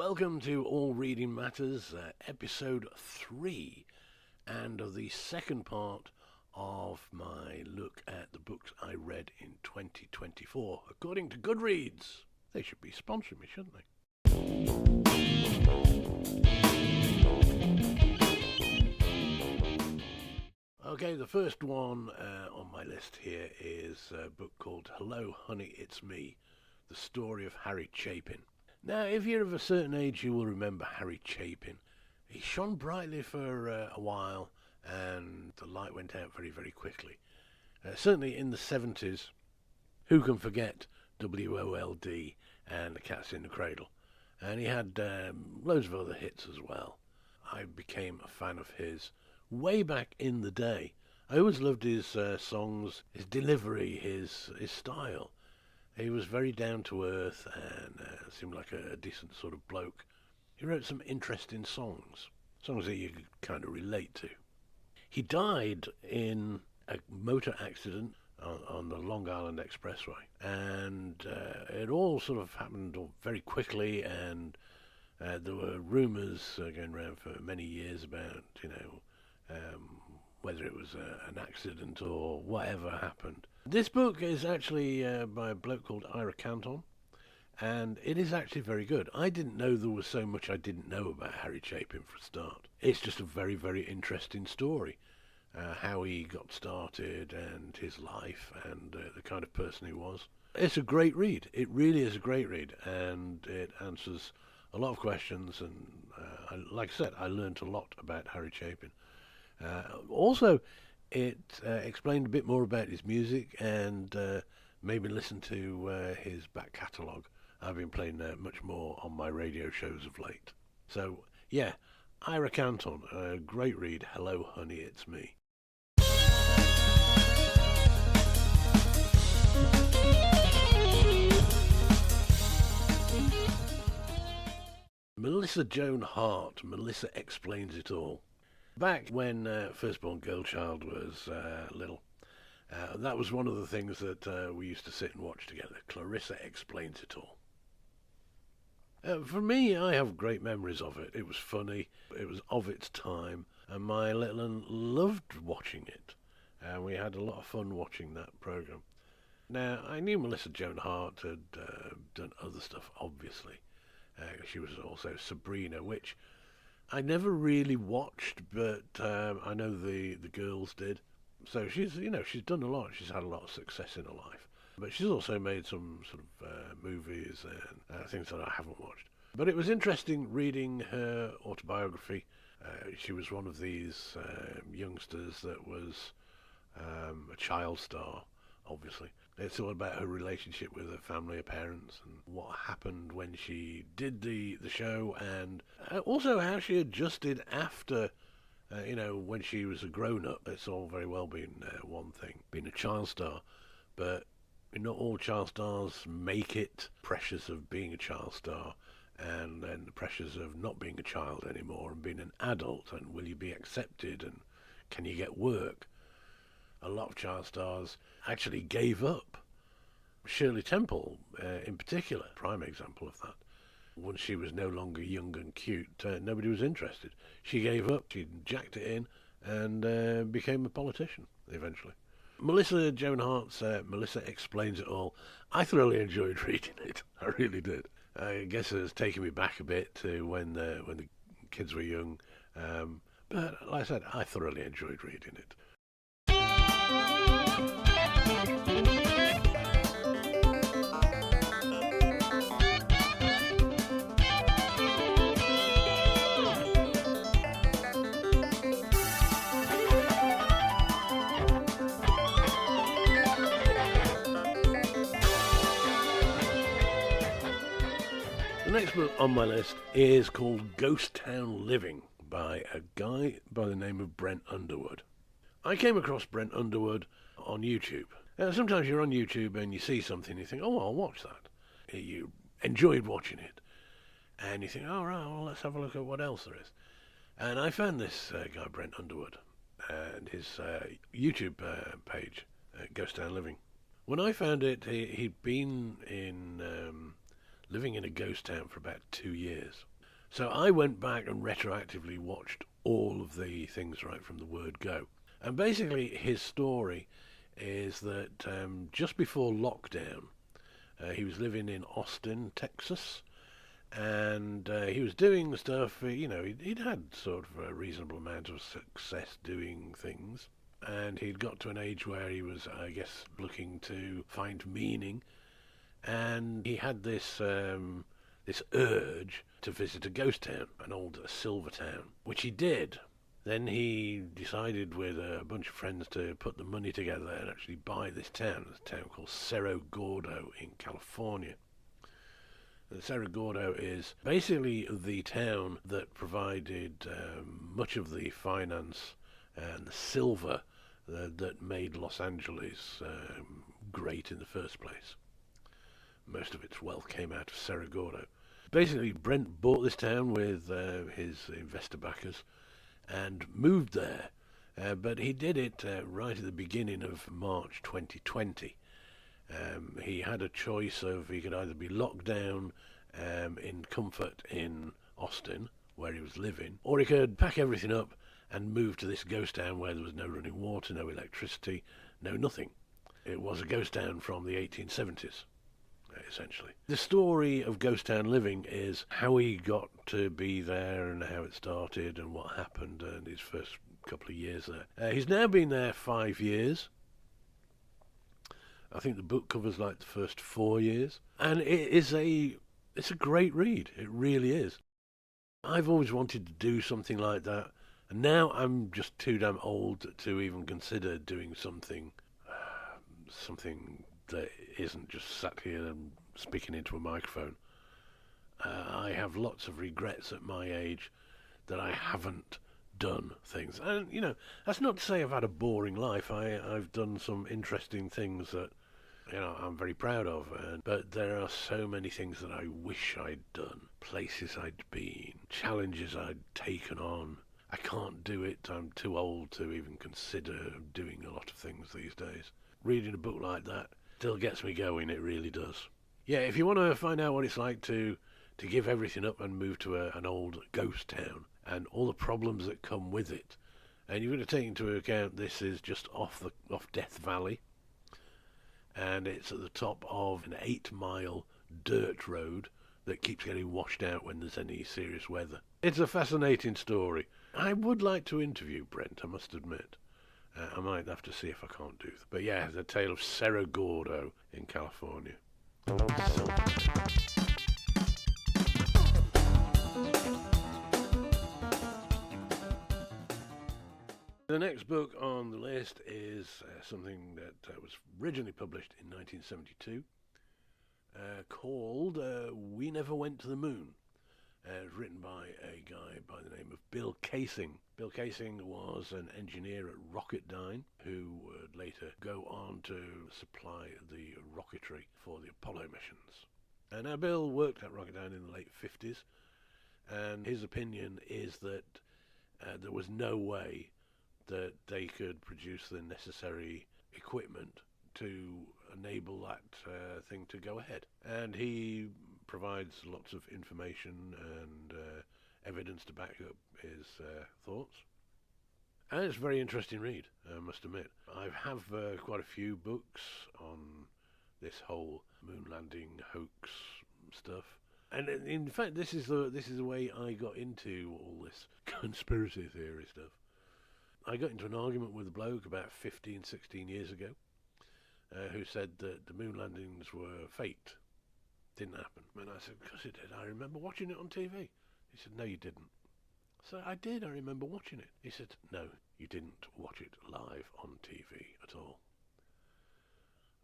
Welcome to All Reading Matters, episode 3, and of the second part of my look at the books I read in 2024, according to Goodreads. They should be sponsoring me, shouldn't they? Okay, the first one on my list here is a book called Hello, Honey, It's Me, The Story of Harry Chapin. Now, if you're of a certain age, you will remember Harry Chapin. He shone brightly for a while, and the light went out very, very quickly. Certainly in the 70s, who can forget WOLD and The Cat's in the Cradle? And he had loads of other hits as well. I became a fan of his way back in the day. I always loved his songs, his delivery, his style. He was very down to earth and seemed like a decent sort of bloke. He wrote some interesting songs that you could kind of relate to. He died in a motor accident on the Long Island Expressway, and it all sort of happened very quickly, and there were rumours going around for many years about, whether it was an accident or whatever happened. This book is actually by a bloke called Ira Canton, and it is actually very good. I didn't know there was so much I didn't know about Harry Chapin for a start. It's just a very, very interesting story, how he got started and his life and the kind of person he was. It's a great read. It really is a great read, and it answers a lot of questions, and like I said, I learned a lot about Harry Chapin. Also, it explained a bit more about his music and made me listen to his back catalogue. I've been playing much more on my radio shows of late. So, yeah, Ira Canton, a great read. Hello, Honey, It's Me. Melissa Joan Hart, Melissa Explains It All. Back when Firstborn Girlchild was little, that was one of the things that we used to sit and watch together. Clarissa Explains It All. For me, I have great memories of it. It was funny, it was of its time, and my little one loved watching it. We had a lot of fun watching that programme. Now, I knew Melissa Joan Hart had done other stuff, obviously. She was also Sabrina, which I never really watched, but I know the girls did. So she's done a lot. She's had a lot of success in her life. But she's also made some sort of movies and things that I haven't watched. But it was interesting reading her autobiography. She was one of these youngsters that was a child star, obviously. It's all about her relationship with her family, her parents, and what happened when she did the show, and also how she adjusted after, when she was a grown-up. It's all very well being one thing, being a child star, but not all child stars make it. Pressures of being a child star, and then the pressures of not being a child anymore and being an adult, and will you be accepted, and can you get work? A lot of child stars actually gave up. Shirley Temple, in particular, prime example of that. Once she was no longer young and cute, nobody was interested. She gave up, she jacked it in, and became a politician, eventually. Melissa Joan Hart's Melissa Explains It All. I thoroughly enjoyed reading it. I really did. I guess it has taken me back a bit to when the kids were young. But like I said, I thoroughly enjoyed reading it. The next book on my list is called Ghost Town Living by a guy by the name of Brent Underwood. I came across Brent Underwood on YouTube. Sometimes you're on YouTube and you see something and you think, oh, I'll watch that. You enjoyed watching it. And you think, oh, right, well, let's have a look at what else there is. And I found this guy, Brent Underwood, and his YouTube page, Ghost Town Living. When I found it, he'd been in living in a ghost town for about 2 years. So I went back and retroactively watched all of the things right from the word go. And basically his story is that just before lockdown, he was living in Austin, Texas, and he was doing stuff, he'd had sort of a reasonable amount of success doing things, and he'd got to an age where he was, I guess, looking to find meaning, and he had this urge to visit a ghost town, an old silver town, which he did. Then he decided with a bunch of friends to put the money together and actually buy this town, a town called Cerro Gordo in California. And Cerro Gordo is basically the town that provided much of the finance and the silver that made Los Angeles great in the first place. Most of its wealth came out of Cerro Gordo. Basically, Brent bought this town with his investor backers and moved there, but he did it right at the beginning of March 2020. He had a choice of he could either be locked down in comfort in Austin, where he was living, or he could pack everything up and move to this ghost town where there was no running water, no electricity, no nothing. It was a ghost town from the 1870s. Essentially, the story of ghost town living is how he got to be there and how it started and what happened in his first couple of years there. He's now been there 5 years. I think the book covers like the first 4 years, and it's a great read. It really is. I've always wanted to do something like that, and now I'm just too damn old to even consider doing something that isn't just sat here and speaking into a microphone. I have lots of regrets at my age that I haven't done things. And, that's not to say I've had a boring life. I've done some interesting things that, I'm very proud of. But there are so many things that I wish I'd done. Places I'd been, challenges I'd taken on. I can't do it. I'm too old to even consider doing a lot of things these days. Reading a book like that still gets me going, it really does. Yeah, if you want to find out what it's like to give everything up and move to an old ghost town and all the problems that come with it, and you've got to take into account this is just off Death Valley, and it's at the top of an 8-mile dirt road that keeps getting washed out when there's any serious weather. It's a fascinating story. I would like to interview Brent, I must admit. I might have to see if I can't do that. But yeah, the tale of Cerro Gordo in California. The next book on the list is something that was originally published in 1972, called We Never Went to the Moon. Written by a guy by the name of Bill Kaysing. Bill Kaysing was an engineer at Rocketdyne who would later go on to supply the rocketry for the Apollo missions. And now Bill worked at Rocketdyne in the late 50s, and his opinion is that there was no way that they could produce the necessary equipment to enable that thing to go ahead. And he provides lots of information and evidence to back up his thoughts. And it's a very interesting read, I must admit. I have quite a few books on this whole moon landing hoax stuff. And in fact, this is the way I got into all this conspiracy theory stuff. I got into an argument with a bloke about 15, 16 years ago who said that the moon landings were faked. Didn't happen. And I said, because it did. I remember watching it on TV. He said, no, you didn't. So I did. I remember watching it. He said, no, you didn't watch it live on TV at all.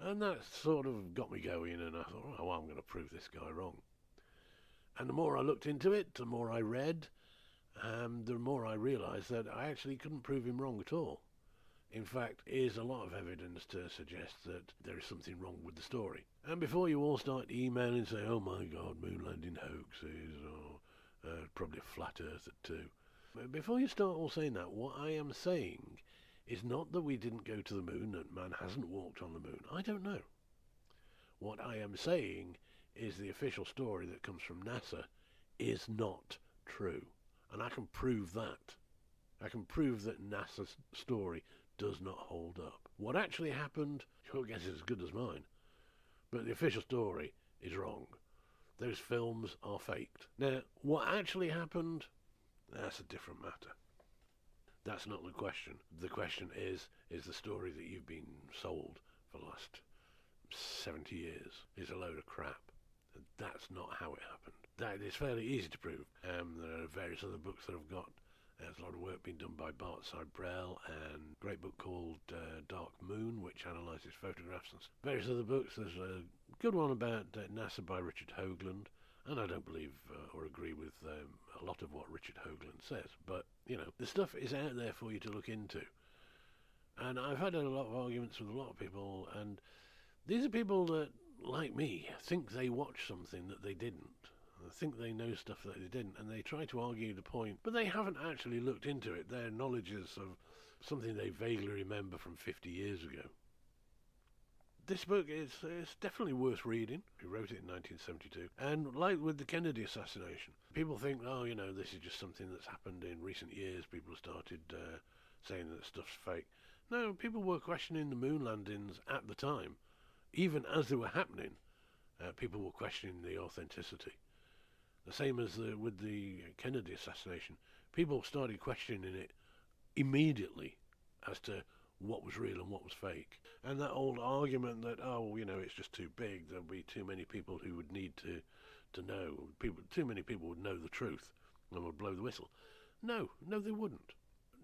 And that sort of got me going, and I thought, oh, well, I'm going to prove this guy wrong. And the more I looked into it, the more I read, the more I realised that I actually couldn't prove him wrong at all. In fact, there's a lot of evidence to suggest that there is something wrong with the story. And before you all start emailing and say, oh my God, moon landing hoaxes, or probably a flat earther too. Before you start all saying that, what I am saying is not that we didn't go to the moon, that man hasn't walked on the moon. I don't know. What I am saying is the official story that comes from NASA is not true. And I can prove that. I can prove that NASA's story does not hold up. What actually happened, your guess is as good as mine. But the official story is wrong. Those films are faked. Now, what actually happened, that's a different matter. That's not the question. The question is the story that you've been sold for the last 70 years is a load of crap. That's not how it happened. That is fairly easy to prove. There are various other books that I've got. There's a lot of work being done by Bart Cybrell, and a great book called Dark Moon, which analyses photographs and various other books. There's a good one about NASA by Richard Hoagland, and I don't believe or agree with a lot of what Richard Hoagland says, but, you know, the stuff is out there for you to look into. And I've had a lot of arguments with a lot of people, and these are people that, like me, think they watched something that they didn't. Think they know stuff that they didn't, and they try to argue the point, but they haven't actually looked into it. Their knowledge is of something they vaguely remember from 50 years ago. This book is definitely worth reading. He wrote it in 1972. And like with the Kennedy assassination, people think, oh, you know, this is just something that's happened in recent years. People started saying that stuff's fake. No, people were questioning the moon landings at the time. Even as they were happening, people were questioning the authenticity. The same as with the Kennedy assassination. People started questioning it immediately as to what was real and what was fake. And that old argument that, oh, you know, it's just too big, there'll be too many people who would need to know. Too many people would know the truth and would blow the whistle. No, they wouldn't.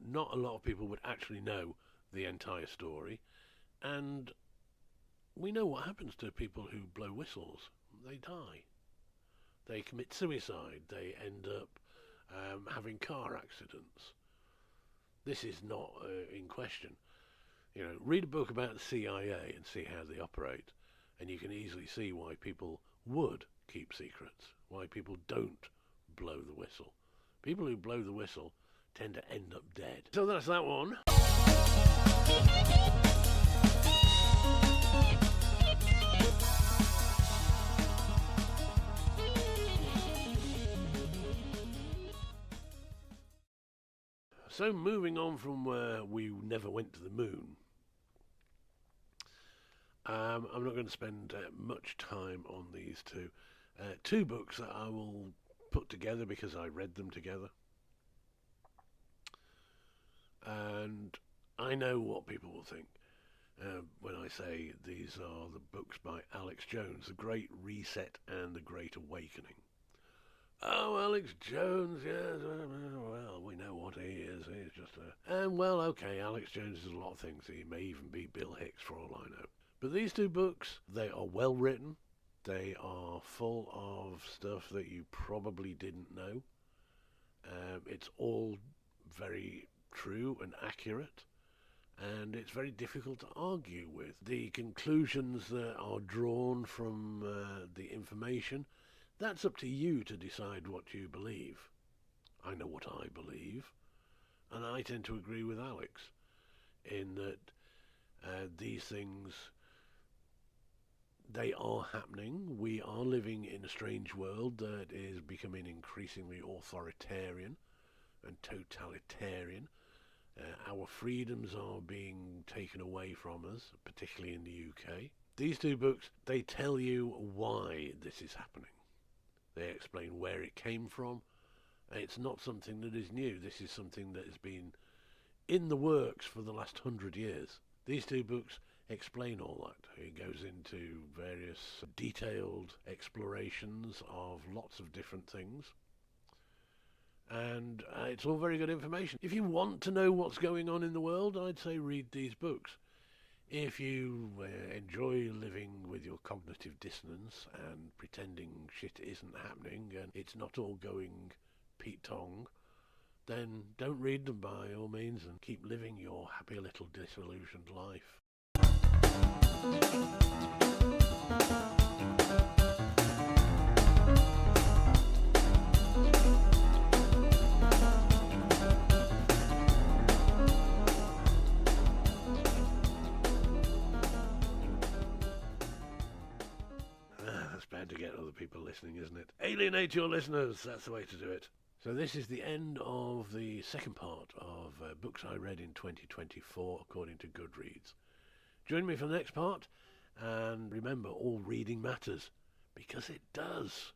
Not a lot of people would actually know the entire story. And we know what happens to people who blow whistles. They die. They commit suicide. They end up having car accidents. This is not in question. You know, read a book about the CIA and see how they operate, and you can easily see why people would keep secrets, why people don't blow the whistle. People who blow the whistle tend to end up dead. So that's that one. So moving on from where we never went to the moon, I'm not going to spend much time on these two. Two books that I will put together because I read them together. And I know what people will think when I say these are the books by Alex Jones, The Great Reset and The Great Awakening. Oh, Alex Jones, yes, well, we know what he is. He's just well, okay, Alex Jones is a lot of things. He may even be Bill Hicks, for all I know. But these two books, they are well written. They are full of stuff that you probably didn't know. It's all very true and accurate, and it's very difficult to argue with. The conclusions that are drawn from the information, that's up to you to decide what you believe. I know what I believe, and I tend to agree with Alex in that these things, they are happening. We are living in a strange world that is becoming increasingly authoritarian and totalitarian. Our freedoms are being taken away from us, particularly in the UK. These two books, they tell you why this is happening. They explain where it came from. It's not something that is new. This is something that has been in the works for the last 100 years. These two books explain all that. It goes into various detailed explorations of lots of different things. And it's all very good information. If you want to know what's going on in the world, I'd say read these books. If you enjoy living with your cognitive dissonance and pretending shit isn't happening and it's not all going Pete Tong, then don't read them by all means and keep living your happy little disillusioned life. That's bad to get to listening, isn't it? Alienate your listeners. That's the way to do it. So this is the end of the second part of books I read in 2024, according to Goodreads. Join me for the next part, and remember, all reading matters, because it does.